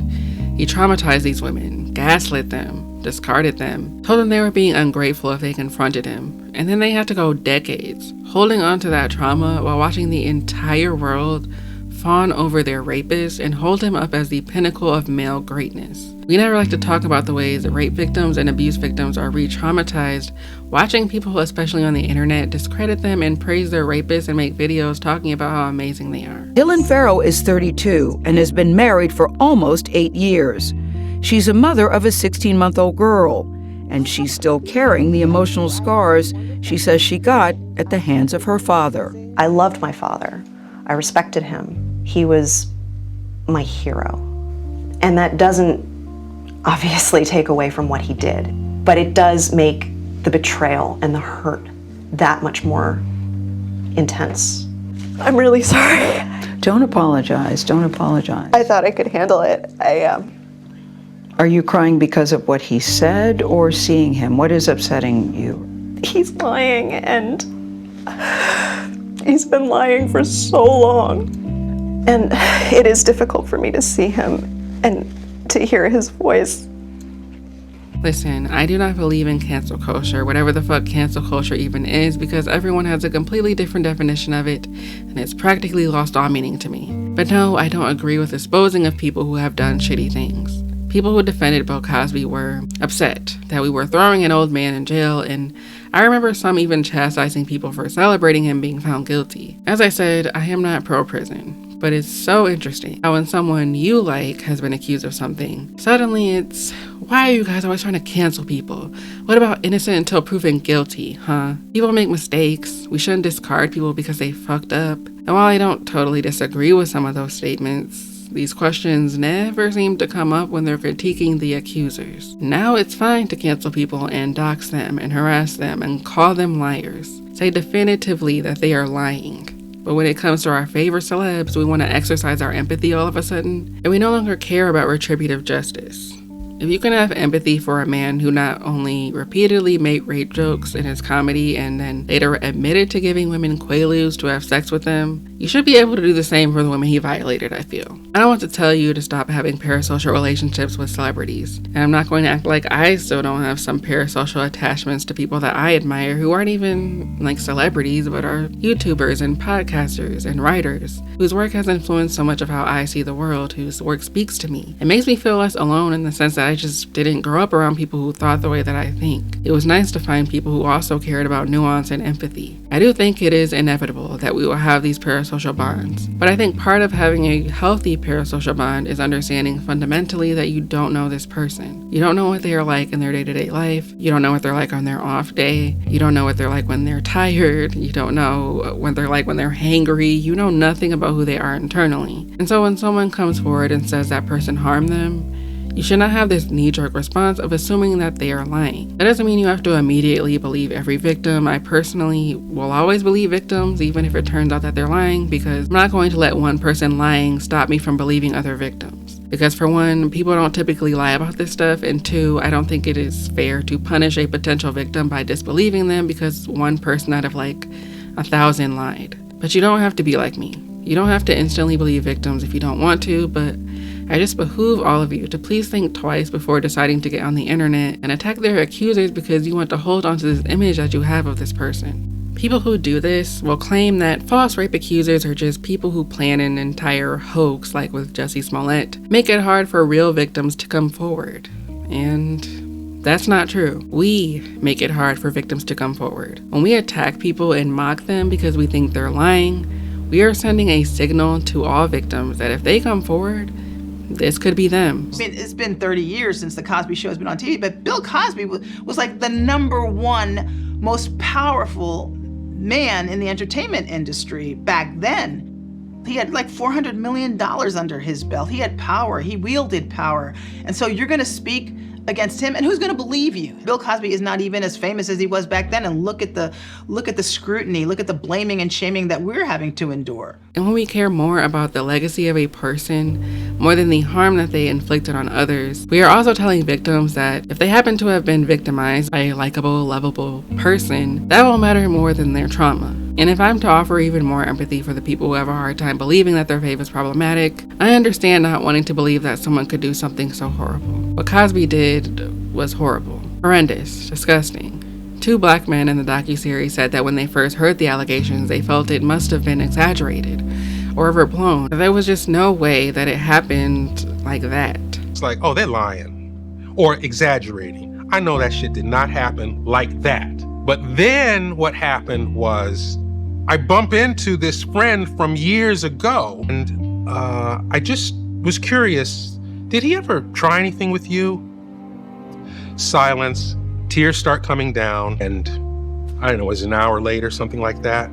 He traumatized these women, gaslit them, discarded them, told them they were being ungrateful if they confronted him. And then they had to go decades holding on to that trauma while watching the entire world fawn over their rapist and hold him up as the pinnacle of male greatness. We never like to talk about the ways that rape victims and abuse victims are re-traumatized, watching people, especially on the internet, discredit them and praise their rapists and make videos talking about how amazing they are. Helen Farrow is 32 and has been married for almost 8 years. She's a mother of a 16-month-old girl, and she's still carrying the emotional scars she says she got at the hands of her father. I loved my father. I respected him. He was my hero. And that doesn't obviously take away from what he did, but it does make the betrayal and the hurt that much more intense. I'm really sorry. Don't apologize. Don't apologize. I thought I could handle it. Are you crying because of what he said or seeing him? What is upsetting you? He's lying, and he's been lying for so long. And it is difficult for me to see him and to hear his voice. Listen, I do not believe in cancel culture, whatever the fuck cancel culture even is, because everyone has a completely different definition of it, and it's practically lost all meaning to me. But no, I don't agree with disposing of people who have done shitty things. People who defended Bill Cosby were upset that we were throwing an old man in jail, and I remember some even chastising people for celebrating him being found guilty. As I said, I am not pro-prison. But it's so interesting how when someone you like has been accused of something, suddenly it's, why are you guys always trying to cancel people? What about innocent until proven guilty, huh? People make mistakes. We shouldn't discard people because they fucked up. And while I don't totally disagree with some of those statements, these questions never seem to come up when they're critiquing the accusers. Now it's fine to cancel people and dox them and harass them and call them liars. Say definitively that they are lying. But when it comes to our favorite celebs, we want to exercise our empathy all of a sudden, and we no longer care about retributive justice. If you can have empathy for a man who not only repeatedly made rape jokes in his comedy and then later admitted to giving women quaaludes to have sex with them, you should be able to do the same for the women he violated, I feel. I don't want to tell you to stop having parasocial relationships with celebrities, and I'm not going to act like I still don't have some parasocial attachments to people that I admire who aren't even like celebrities but are YouTubers and podcasters and writers whose work has influenced so much of how I see the world, whose work speaks to me. It makes me feel less alone in the sense that I just didn't grow up around people who thought the way that I think. It was nice to find people who also cared about nuance and empathy. I do think it is inevitable that we will have these parasocial bonds, but I think part of having a healthy parasocial bond is understanding fundamentally that you don't know this person. You don't know what they are like in their day-to-day life. You don't know what they're like on their off day. You don't know what they're like when they're tired. You don't know what they're like when they're hangry. You know nothing about who they are internally. And so when someone comes forward and says that person harmed them, you should not have this knee-jerk response of assuming that they are lying. That doesn't mean you have to immediately believe every victim. I personally will always believe victims, even if it turns out that they're lying, because I'm not going to let one person lying stop me from believing other victims. Because for one, people don't typically lie about this stuff, and two, I don't think it is fair to punish a potential victim by disbelieving them because one person out of like 1,000 lied. But you don't have to be like me. You don't have to instantly believe victims if you don't want to, but I just behoove all of you to please think twice before deciding to get on the internet and attack their accusers because you want to hold on to this image that you have of this person. People who do this will claim that false rape accusers are just people who plan an entire hoax, like with Jussie Smollett, make it hard for real victims to come forward. And that's not true. We make it hard for victims to come forward. When we attack people and mock them because we think they're lying, we are sending a signal to all victims that if they come forward, this could be them. I mean, it's been 30 years since the Cosby Show has been on TV, but Bill Cosby was like the #1 most powerful man in the entertainment industry back then. He had like $400 million under his belt. He had power, he wielded power. And so you're gonna speak against him, and who's gonna believe you? Bill Cosby is not even as famous as he was back then, and look at the scrutiny, look at the blaming and shaming that we're having to endure. And when we care more about the legacy of a person more than the harm that they inflicted on others, we are also telling victims that if they happen to have been victimized by a likable, lovable person, that will matter more than their trauma. And if I'm to offer even more empathy for the people who have a hard time believing that their faith is problematic, I understand not wanting to believe that someone could do something so horrible. What Cosby did was horrible, horrendous, disgusting. 2 black men in the docuseries said that when they first heard the allegations, they felt it must have been exaggerated or overblown. There was just no way that it happened like that. It's like, oh, they're lying or exaggerating. I know that shit did not happen like that. But then what happened was I bump into this friend from years ago, and I just was curious, did he ever try anything with you? Silence, tears start coming down, and I don't know, it was an hour later, something like that.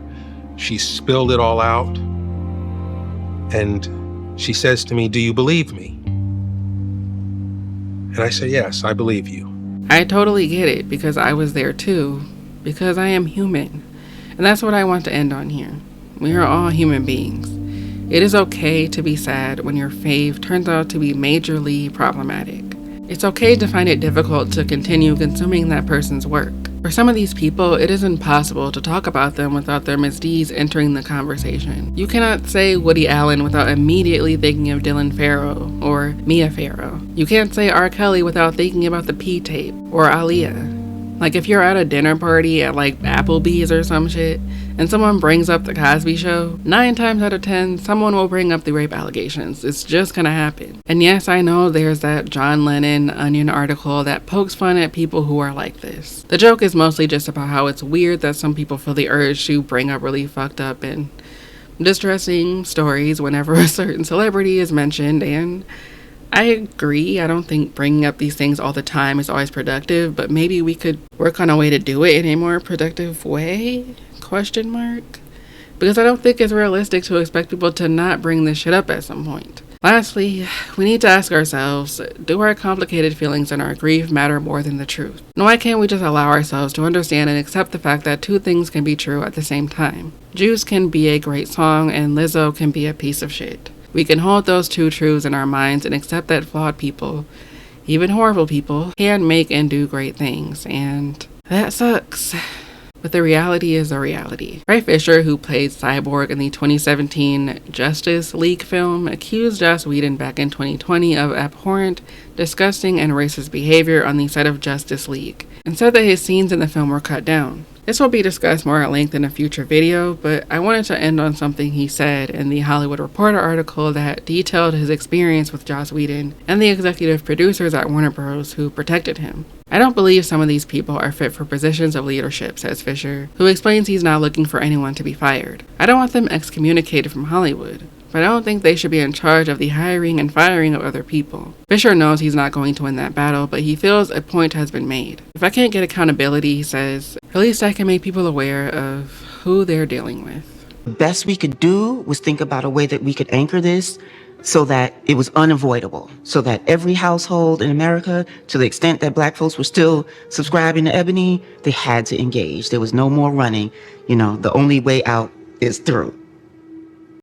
She spilled it all out, and she says to me, "Do you believe me?" And I said, "Yes, I believe you." I totally get it, because I was there too, because I am human. And that's what I want to end on here. We are all human beings. It is okay to be sad when your fave turns out to be majorly problematic. It's okay to find it difficult to continue consuming that person's work. For some of these people, it is impossible to talk about them without their misdeeds entering the conversation. You cannot say Woody Allen without immediately thinking of Dylan Farrow or Mia Farrow. You can't say R. Kelly without thinking about the P tape or Aaliyah. Like if you're at a dinner party at like Applebee's or some shit, and someone brings up the Cosby Show, 9 times out of 10, someone will bring up the rape allegations. It's just gonna happen. And yes, I know there's that John Lennon Onion article that pokes fun at people who are like this. The joke is mostly just about how it's weird that some people feel the urge to bring up really fucked up and distressing stories whenever a certain celebrity is mentioned, and I agree. I don't think bringing up these things all the time is always productive, but maybe we could work on a way to do it in a more productive way? ? Because I don't think it's realistic to expect people to not bring this shit up at some point. Lastly, we need to ask ourselves, do our complicated feelings and our grief matter more than the truth? And why can't we just allow ourselves to understand and accept the fact that 2 things can be true at the same time? Juice can be a great song and Lizzo can be a piece of shit. We can hold those 2 truths in our minds and accept that flawed people, even horrible people, can make and do great things, and that sucks. But the reality is the reality. Ray Fisher, who played Cyborg in the 2017 Justice League film, accused Joss Whedon back in 2020 of abhorrent, disgusting, and racist behavior on the set of Justice League, and said that his scenes in the film were cut down. This will be discussed more at length in a future video, but I wanted to end on something he said in the Hollywood Reporter article that detailed his experience with Joss Whedon and the executive producers at Warner Bros. Who protected him. I don't believe some of these people are fit for positions of leadership, says Fisher, who explains he's not looking for anyone to be fired. I don't want them excommunicated from Hollywood, but I don't think they should be in charge of the hiring and firing of other people. Fisher knows he's not going to win that battle, but he feels a point has been made. If I can't get accountability, he says, at least I can make people aware of who they're dealing with. The best we could do was think about a way that we could anchor this so that it was unavoidable, so that every household in America, to the extent that Black folks were still subscribing to Ebony, they had to engage. There was no more running. The only way out is through.